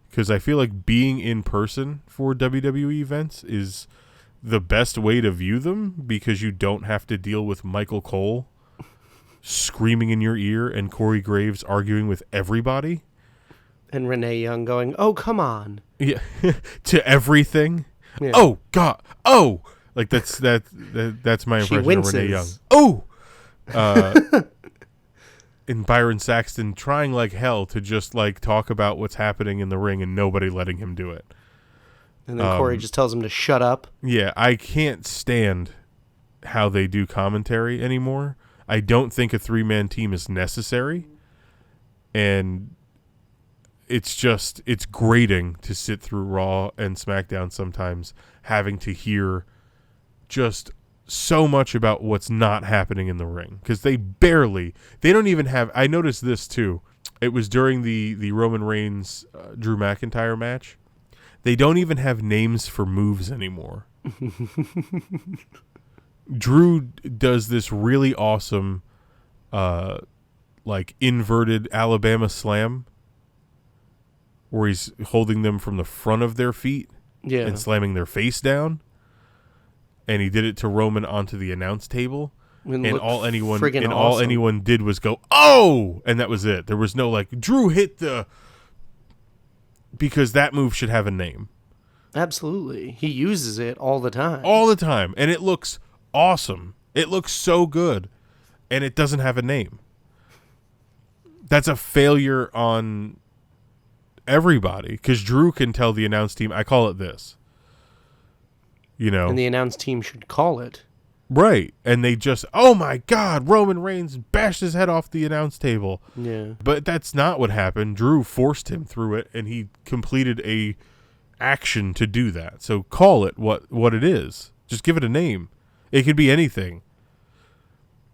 because I feel like being in person for WWE events is the best way to view them, because you don't have to deal with Michael Cole screaming in your ear and Corey Graves arguing with everybody. And Renee Young going, "Oh, come on." Yeah. To everything. Yeah. Oh, God. Oh. Like, that's my impression of Renee Young. Oh. And Byron Saxton trying like hell to just like talk about what's happening in the ring and nobody letting him do it. And then Corey just tells him to shut up. Yeah, I can't stand how they do commentary anymore. I don't think a 3-man team is necessary. And it's grating to sit through Raw and SmackDown sometimes, having to hear just so much about what's not happening in the ring. Because they don't even have, I noticed this too. It was during the Roman Reigns Drew McIntyre match. They don't even have names for moves anymore. Drew does this really awesome like inverted Alabama slam where he's holding them from the front of their feet and slamming their face down. And he did it to Roman onto the announce table. And all anyone did was go, "Oh!" And that was it. There was no like, Drew hit the... Because that move should have a name. Absolutely. He uses it all the time. All the time. And it looks awesome. It looks so good. And it doesn't have a name. That's a failure on everybody. Because Drew can tell the announce team, I call it this. You know. And the announce team should call it. Right. And they just, oh my God, Roman Reigns bashed his head off the announce table. Yeah. But that's not what happened. Drew forced him through it, and he completed a action to do that. So call it what it is. Just give it a name. It could be anything.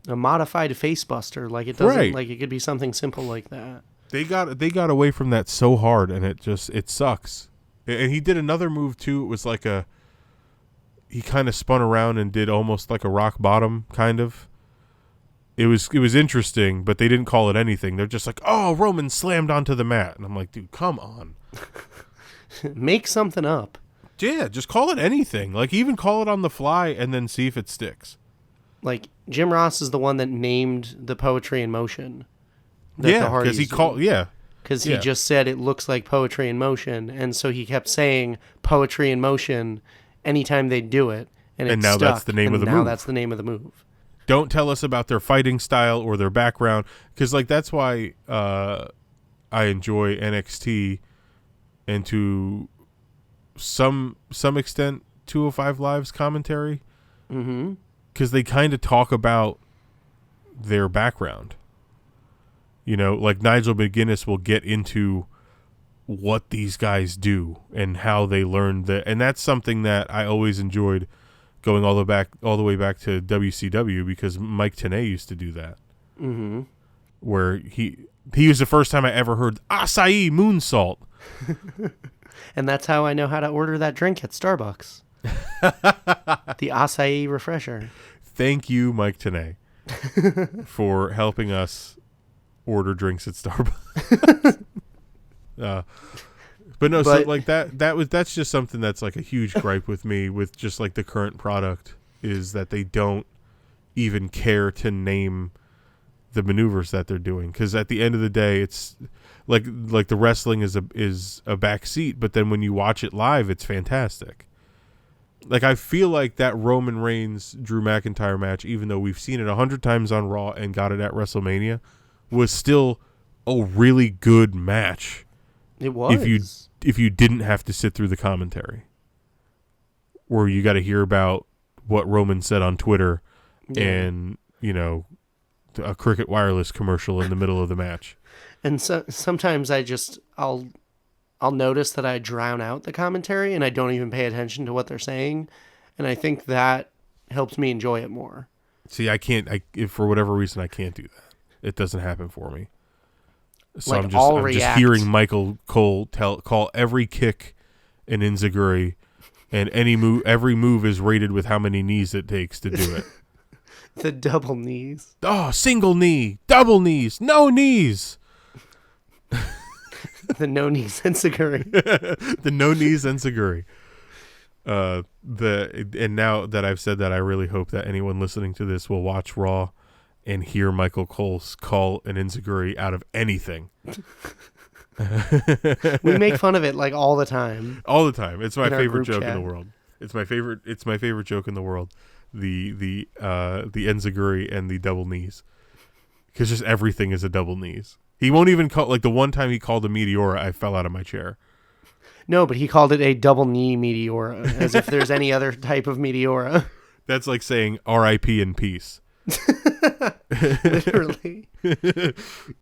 A modified facebuster. Like it doesn't like it could be something simple like that. They got away from that so hard, and it sucks. And he did another move too. It was like he kind of spun around and did almost like a rock bottom kind of. It was interesting, but they didn't call it anything. They're just like, "Oh, Roman slammed onto the mat." And I'm like, dude, come on. Make something up. Yeah, just call it anything. Like, even call it on the fly and then see if it sticks. Like, Jim Ross is the one that named the Poetry in Motion. Because he just said it looks like poetry in motion, and so he kept saying poetry in motion anytime they do it, and now stuck, that's the name of the move. Now that's the name of the move. Don't tell us about their fighting style or their background, because like that's why I enjoy NXT, and to some extent 205 Live's commentary, because they kind of talk about their background. You know, like Nigel McGuinness will get into what these guys do and how they learned that, and that's something that I always enjoyed going all the way back to WCW, because Mike Tenay used to do that. Mm-hmm. Where he was the first time I ever heard acai moonsault. And that's how I know how to order that drink at Starbucks. The acai refresher. Thank you, Mike Tenay, for helping us order drinks at Starbucks. So like that's just something that's like a huge gripe with me with just like the current product, is that they don't even care to name the maneuvers that they're doing, because at the end of the day it's like the wrestling is a back seat, but then when you watch it live it's fantastic. Like, I feel like that Roman Reigns Drew McIntyre match, even though we've seen it 100 times on Raw and got it at WrestleMania, was still a really good match. It was. If you didn't have to sit through the commentary, where you got to hear about what Roman said on Twitter, and you know, a Cricket Wireless commercial in the middle of the match. And so sometimes I'll notice that I drown out the commentary and I don't even pay attention to what they're saying, and I think that helps me enjoy it more. See, if for whatever reason I can't do that. It doesn't happen for me. So like, I'm just hearing Michael Cole call every kick an enziguri, and every move is rated with how many knees it takes to do it. The double knees. Oh, single knee, double knees, no knees. The no knees enziguri. The no knees enziguri. And now that I've said that, I really hope that anyone listening to this will watch Raw and hear Michael Cole call an enziguri out of anything. We make fun of it like all the time. All the time. It's my In our favorite group joke chat. in the world. It's my favorite joke in the world. The enziguri and the double knees. Because just everything is a double knees. He won't even call, like the one time he called a Meteora, I fell out of my chair. No, but he called it a double knee Meteora, as if there's any other type of Meteora. That's like saying R.I.P. in peace. Literally.